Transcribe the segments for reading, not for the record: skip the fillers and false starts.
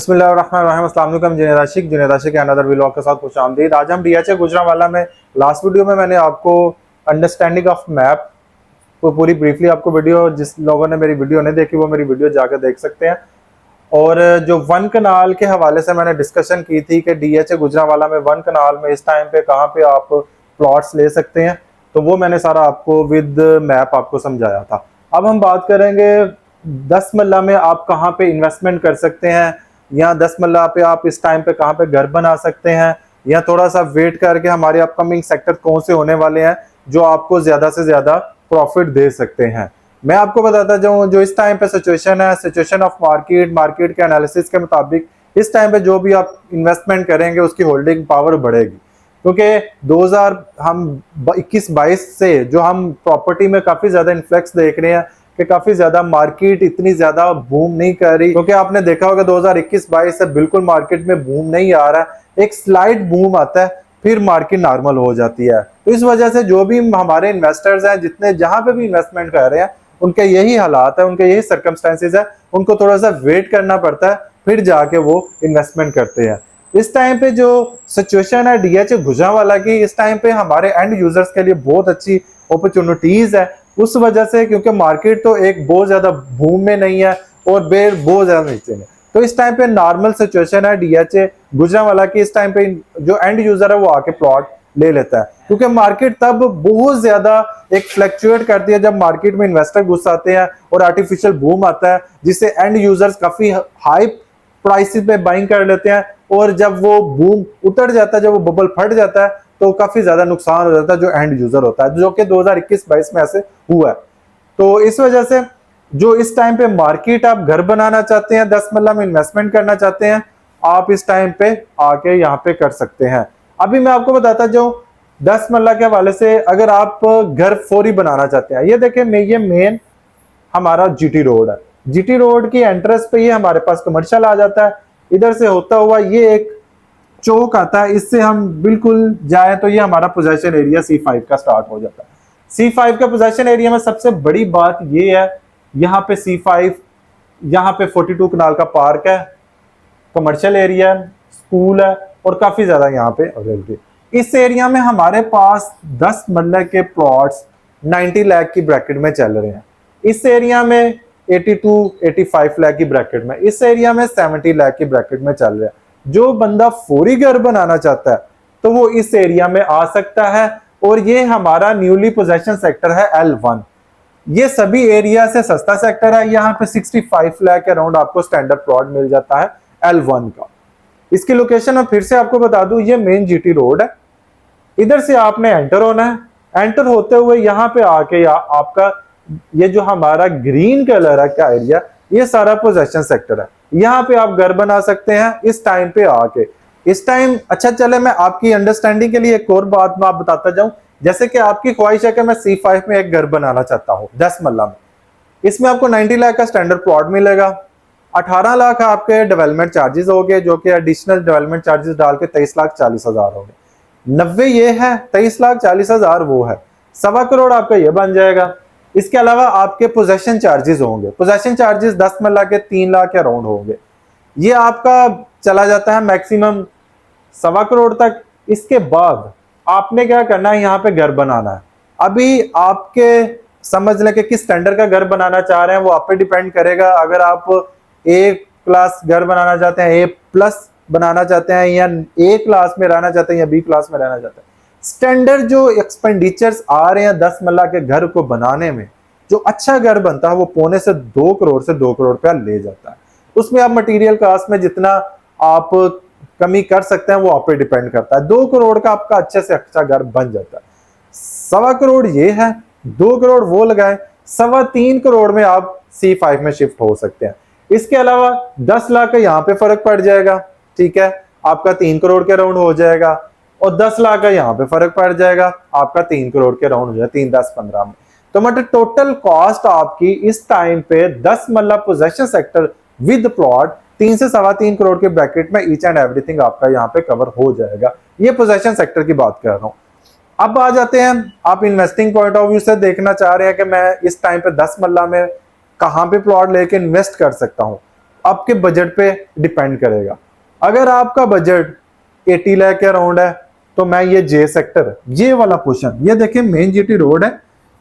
बिस्मिल्लाहिर्रहमानिर्रहीम। अस्सलाम वालेकुम। जुनैद आशिक के अनदर व्लॉग के साथ खुशामदीद। आज हम डीएचए गुजरांवाला में लास्ट वीडियो में मैंने आपको अंडरस्टैंडिंग ऑफ मैप को पूरी ब्रीफली आपको वीडियो, जिस लोगों ने मेरी वीडियो नहीं देखी वो मेरी वीडियो जाकर देख सकते हैं। और जो वन कनाल के हवाले से मैंने डिस्कशन की थी कि डीएचए गुजरांवाला में वन कनाल में इस टाइम पे कहाँ पे आप प्लॉट्स ले सकते हैं, तो वो मैंने सारा आपको विद मैप आपको समझाया था। अब हम बात करेंगे 10 मल्ला में आप कहाँ पे इन्वेस्टमेंट कर सकते हैं, या 10 मल्ला पे आप इस टाइम पे कहाँ पे घर बना सकते हैं, या थोड़ा सा वेट करके हमारे अपकमिंग सेक्टर कौन से होने वाले हैं जो आपको ज्यादा से ज्यादा प्रॉफिट दे सकते हैं। मैं आपको बताता जाऊं जो इस टाइम पे सिचुएशन है, सिचुएशन ऑफ मार्केट के एनालिसिस के मुताबिक इस टाइम पे जो भी आप इन्वेस्टमेंट करेंगे उसकी होल्डिंग पावर बढ़ेगी, क्योंकि 2021-22 से जो हम प्रॉपर्टी में काफी ज्यादा इन्फ्लेक्स देख रहे हैं कि काफी ज्यादा मार्केट इतनी ज्यादा बूम नहीं कर रही, क्योंकि आपने देखा होगा 2021-22 से बिल्कुल मार्केट में बूम नहीं आ रहा है, एक स्लाइड बूम आता है फिर मार्केट नॉर्मल हो जाती है। तो इस वजह से जो भी हमारे इन्वेस्टर्स हैं, जितने जहां पे भी इन्वेस्टमेंट कर रहे हैं, उनके यही हालात है, उनके यही सर्कमस्टेंसेस है, उनको थोड़ा सा वेट करना पड़ता है फिर जाके वो इन्वेस्टमेंट करते हैं। इस टाइम पे जो सिचुएशन है डीएचए गुजरांवाला की, इस टाइम पे हमारे एंड यूजर्स के लिए बहुत अच्छी अपॉर्चुनिटीज है, उस वजह से क्योंकि मार्केट तो एक बहुत ज्यादा बूम में नहीं है और बेर बहुत ज्यादा नीचे में, तो इस टाइम पे नॉर्मल सिचुएशन है डीएचए गुजरांवाला की। इस टाइम पे जो एंड यूजर है वो आके प्लॉट ले लेता है, क्योंकि मार्केट तब बहुत ज्यादा एक फ्लक्चुएट करती है जब मार्केट में इन्वेस्टर घुस आते हैं और आर्टिफिशियल बूम आता है, जिससे एंड यूजर्स काफी हाई प्राइसेस पे बाइंग कर लेते हैं, और जब वो बूम उतर जाता है, जब वो बबल फट जाता है, तो काफी ज्यादा नुकसान हो जाता है जो एंड यूजर होता है, जो कि 2021-22 में ऐसे हुआ है। तो इस वजह से जो इस टाइम पे मार्केट आप घर बनाना चाहते हैं, 10 मल्ला में इन्वेस्टमेंट करना चाहते हैं, आप इस टाइम पे आके यहाँ पे कर सकते हैं। अभी मैं आपको बताता जाऊं 10 मल्ला के हवाले से, अगर आप घर फौरी बनाना चाहते हैं, ये देखें ये मेन हमारा जीटी रोड है। जीटी रोड की एंट्रेंस पे ये हमारे पास कमर्शियल आ जाता है, इधर से होता हुआ ये एक चौक आता है, इससे हम बिल्कुल जाए तो ये हमारा पोजेशन एरिया C5 का स्टार्ट हो जाता है। C5 का पोजेशन एरिया में सबसे बड़ी बात ये है, यहाँ पे C5, यहाँ पे 42 कनाल का पार्क है, कमर्शियल एरिया है, स्कूल है, और काफी ज्यादा यहाँ पे अवेलेबिलिटी। इस एरिया में हमारे पास 10 मरले के प्लॉट्स 90 लाख की ब्रैकेट में चल रहे हैं, इस एरिया में 82-85 लाख की ब्रैकेट में, इस एरिया में 70 लाख की ब्रैकेट में चल रहा है। जो बंदा फौरी घर बनाना चाहता है तो वो इस एरिया में आ सकता है, और ये हमारा न्यूली पोजेशन सेक्टर है L1। ये सभी एरिया से सस्ता सेक्टर है, यहाँ पे 65 लाख के अराउंड आपको स्टैंडर्ड प्लॉट मिल जाता है L1 का। इसकी लोकेशन मैं फिर से आपको बता दूं, ये मेन जीटी रोड है, इधर से आपने एंटर होना है, एंटर होते हुए यहाँ पे आके आपका ये जो हमारा ग्रीन कलर है का एरिया, ये सारा पोजेशन सेक्टर है, यहाँ पे आप घर बना सकते हैं इस टाइम पे आके। इस टाइम अच्छा चले, मैं आपकी अंडरस्टैंडिंग के लिए एक और बात मैं आप बताता जाऊं, जैसे कि आपकी ख्वाहिश है कि मैं C5 में एक घर बनाना चाहता हूं 10 मल्ला में, इसमें आपको 90 लाख का स्टैंडर्ड प्लॉट मिलेगा, 18 लाख आपके डेवलपमेंट चार्जेस हो गए, जो कि एडिशनल डेवलपमेंट चार्जेस डाल के 23,40,000 हो गए, 90 ये है, 23,40,000 वो है, 1.25 करोड़ आपका ये बन जाएगा। इसके अलावा आपके पोजेशन चार्जेस होंगे, पोजेशन चार्जेस 10 मल्ला के 3 लाख के अराउंड होंगे, ये आपका चला जाता है मैक्सिमम 1.25 करोड़ तक। इसके बाद आपने क्या करना है, यहाँ पे घर बनाना है। अभी आपके समझ लें कि किस स्टैंडर्ड का घर बनाना चाह रहे हैं वो आप पे डिपेंड करेगा। अगर आप A क्लास घर बनाना चाहते हैं, A+ बनाना चाहते हैं, या A क्लास में रहना चाहते हैं, या B क्लास में रहना चाहते हैं, स्टैंडर्ड जो एक्सपेंडिचर्स आ रहे हैं 10 मल्ला के घर को बनाने में, जो अच्छा घर बनता है वो पौने से 2 करोड़ से 2 करोड़ रुपया ले जाता है। उसमें आप मटेरियल कास्ट में जितना आप कमी कर सकते हैं वो आप पे डिपेंड करता है। 2 करोड़ का आपका अच्छे से अच्छा घर बन जाता है। 1.25 करोड़ ये है, 2 करोड़ वो लगाए, 3.25 करोड़ में आप C5 में शिफ्ट हो सकते हैं। इसके अलावा 10 लाख का यहाँ पे फर्क पड़ जाएगा, ठीक है, आपका 3 करोड़ के राउंड हो जाएगा, और 10 लाख का यहाँ पे फर्क पड़ जाएगा, आपका 3 करोड़ के राउंड हो जाएगा 3, 10, 15 में। तो मतलब टोटल कॉस्ट आपकी इस टाइम पे 10 मल्ला पोजेशन सेक्टर विद प्लॉट 3 से 3.25 करोड़ के ब्रैकेट में ईच एंड एवरीथिंग आपका यहाँ पे कवर हो जाएगा। ये पोजेशन सेक्टर की बात कर रहा हूँ। अब आ जाते हैं, आप इन्वेस्टिंग पॉइंट ऑफ व्यू से देखना चाह रहे हैं कि मैं इस टाइम पे 10 मल्ला में कहाँ पे प्लॉट लेके इन्वेस्ट कर सकता हूँ। आपके बजट पे डिपेंड करेगा। अगर आपका बजट 80 लाख के अराउंड है तो मैं ये जे सेक्टर, ये वाला पोर्शन, ये देखिए मेन जीटी रोड है,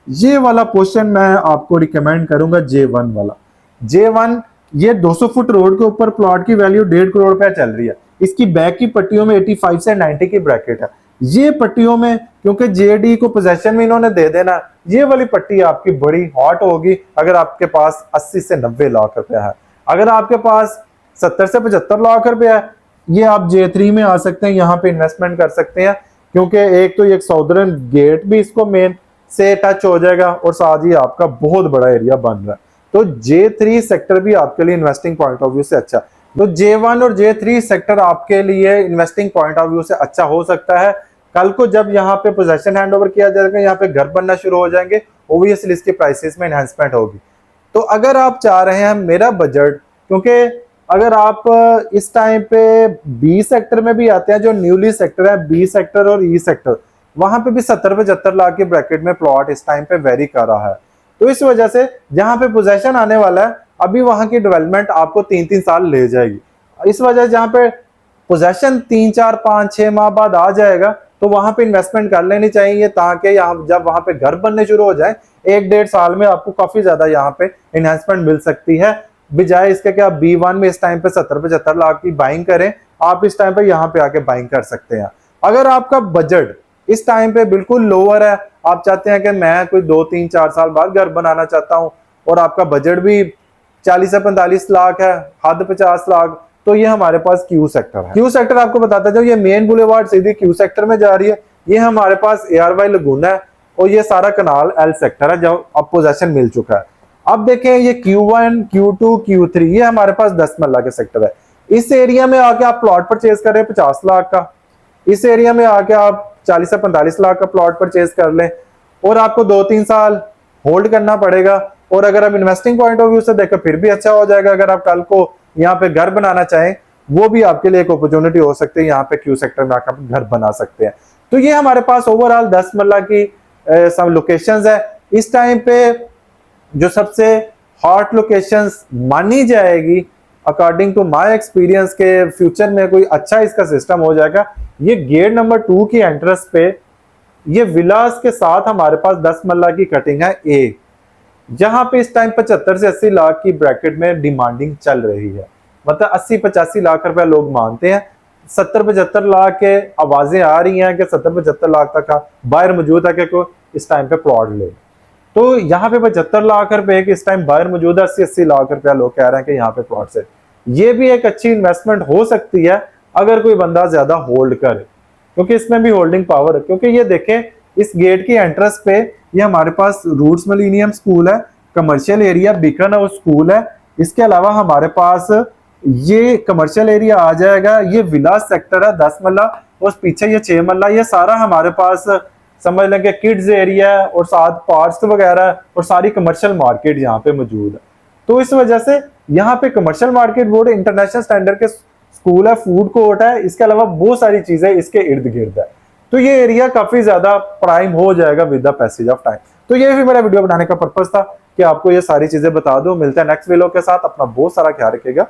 ये वाला पोर्शन मैं आपको रिकमेंड करूंगा, J1 वाला। J1 ये 200 फुट रोड के ऊपर प्लॉट की वैल्यू 1.5 करोड़ पे चल रही है। इसकी बैक की पट्टियों में 85 से 90 की ब्रैकेट है। ये पट्टियों में क्योंकि जेडी को पोजेशन में इन्होंने दे देना, ये वाली पट्टी आपकी बड़ी हॉट होगी अगर आपके पास 80 से 90 लाख रुपया है। अगर आपके पास 70 से 75 लाख रुपया है, ये आप J3 में आ सकते हैं, यहाँ पे इन्वेस्टमेंट कर सकते हैं, क्योंकि एक तो ये साउदर्न गेट भी इसको मेन से टच हो जाएगा और साथ ही आपका बहुत बड़ा एरिया बन रहा है। तो J3 सेक्टर भी आपके लिए इन्वेस्टिंग पॉइंट ऑफ व्यू से अच्छा, तो J1 और J3 सेक्टर आपके लिए इन्वेस्टिंग पॉइंट ऑफ व्यू से अच्छा हो सकता है। कल को जब यहाँ पे पोजेशन हैंडओवर किया जाएगा, यहाँ पे घर बनना शुरू हो जाएंगे, ओब्वियसली इसके प्राइसेस में एनहांसमेंट होगी। तो अगर आप चाह रहे हैं मेरा बजट, क्योंकि अगर आप इस टाइम पे बी सेक्टर में भी आते हैं, जो न्यूली सेक्टर है बी सेक्टर और ई सेक्टर, वहां पे भी 70-75 लाख के ब्रैकेट में प्लॉट इस टाइम पे वेरी कर रहा है। तो इस वजह से जहां पे पोजेशन आने वाला है, अभी वहां की डेवलपमेंट आपको 3-3 साल ले जाएगी। इस वजह से जहां पे पोजेशन 3-4-5-6 माह बाद आ जाएगा, तो वहां पे इन्वेस्टमेंट कर लेनी चाहिए, ताकि यहाँ जब वहां पे घर बनने शुरू हो जाए 1-1.5 साल में आपको काफी ज्यादा यहाँ पे एनहांसमेंट मिल सकती है। बजाय इसके कि आप B1 में इस टाइम पे 70-75 लाख की बाइंग करें, आप इस टाइम पे यहाँ पे आके बाइंग कर सकते हैं। अगर आपका बजट इस टाइम पे बिल्कुल लोअर है, आप चाहते हैं कि मैं कोई 2-3-4 साल बाद घर बनाना चाहता हूं, और आपका बजट भी 40 से 45 लाख है, हद 50 लाख, तो ये हमारे पास क्यू सेक्टर है। क्यू सेक्टर आपको बताता जाओ, ये मेन बुलेवार्ड सीधी क्यू सेक्टर में जा रही है। ये हमारे पास ARY लगूना है और ये सारा कनाल L सेक्टर है, जो अब पोजेशन मिल चुका है। अब देखें ये Q1, Q2, Q3, ये हमारे पास 10 मरला के सेक्टर है। इस एरिया में आके आप प्लॉट परचेज कर रहे हैं 50 लाख का, इस एरिया में आके आप 40 से 45 लाख का प्लॉट परचेज कर लें, और आपको 2-3 साल होल्ड करना पड़ेगा। और अगर आप इन्वेस्टिंग पॉइंट ऑफ व्यू से देखें फिर भी अच्छा हो जाएगा। अगर आप कल को यहाँ पे घर बनाना चाहें, वो भी आपके लिए एक अपॉर्चुनिटी हो सकती है, यहाँ पे क्यू सेक्टर में आकर घर बना सकते हैं। तो ये हमारे पास ओवरऑल 10 मरला की सब लोकेशंस है। इस टाइम पे जो सबसे हॉट लोकेशंस मानी जाएगी अकॉर्डिंग टू माय एक्सपीरियंस के फ्यूचर में कोई अच्छा इसका सिस्टम हो जाएगा, ये गेट नंबर 2 की एंट्रेंस पे ये विलास के साथ हमारे पास 10 मरला की कटिंग है ए, जहां पे इस टाइम 75 से 80 लाख की ब्रैकेट में डिमांडिंग चल रही है। मतलब 80-85 लाख रुपए लोग मानते हैं, 70-75 लाख के आवाजें आ रही हैं कि 70-75 लाख तक का बायर मौजूद है कि कोई इस टाइम पे प्लॉट ले। तो यहाँ पे 75 लाख रुपए के इस टाइम बायर मौजूद है, 80-80 लाख रुपया लोग कह रहे हैं कि यहाँ पे प्लॉट से। ये भी एक अच्छी इन्वेस्टमेंट हो सकती है अगर कोई बंदा ज्यादा होल्ड करे, क्योंकि इसमें भी होल्डिंग पावर है। क्योंकि ये देखें इस गेट की एंट्रेंस पे ये हमारे पास रूट्स मिलेनियम स्कूल है, commercial area beacon house school है, इसके अलावा हमारे पास ये कमर्शियल एरिया आ जाएगा, ये विलास सेक्टर है 10 मरला, और पीछे ये 6 मरला, ये सारा हमारे पास समझ लें कि किड्स एरिया है और साथ पार्क्स वगैरह और सारी कमर्शियल मार्केट यहाँ पे मौजूद है। तो इस वजह से यहाँ पे commercial market board international standard के स्कूल है, फूड कोर्ट है, इसके अलावा बहुत सारी चीजें इसके इर्द गिर्द है। तो ये एरिया काफी ज्यादा प्राइम हो जाएगा with the passage of time. तो ये भी मेरा वीडियो बनाने का पर्पस था कि आपको ये सारी चीजें बता दूं। मिलते हैं नेक्स्ट वीडियो के साथ, अपना बहुत सारा ख्याल रखिएगा।